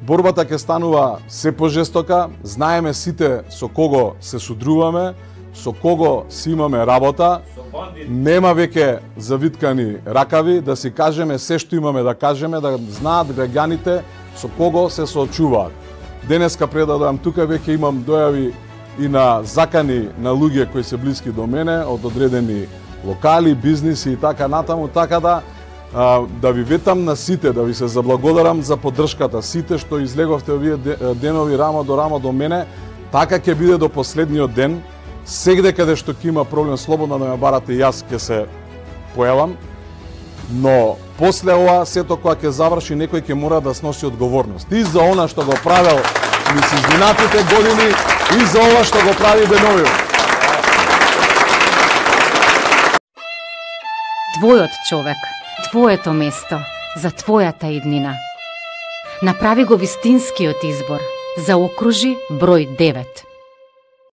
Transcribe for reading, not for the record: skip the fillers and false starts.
борбата ќе станува се пожестока, знаеме сите со кого се судруваме, со кого си имаме работа, нема веќе завиткани ракави, да си кажеме се што имаме да кажеме, да знаат граѓаните со кого се соочуваат. Денеска пред да дојам тука веќе имам дојави и на закани на луѓе кои се блиски до мене, од одредени локали, бизниси и така натаму, така да ви ветам на сите, да ви се заблагодарам за поддршката. Сите што излеговте овие денови рамо до мене, така ќе биде до последниот ден. Сегде каде што ќе има проблем, слободно да ме барате, јас ќе се појавам. Но после ова, сето кога ќе заврши, некој ќе мора да сноси одговорност. И за она што го правел низ изминатите години, и за ова што го прави деновиве. Твојот човек, твоето место, за твојата иднина. Направи го вистинскиот избор. Заокружи број 9.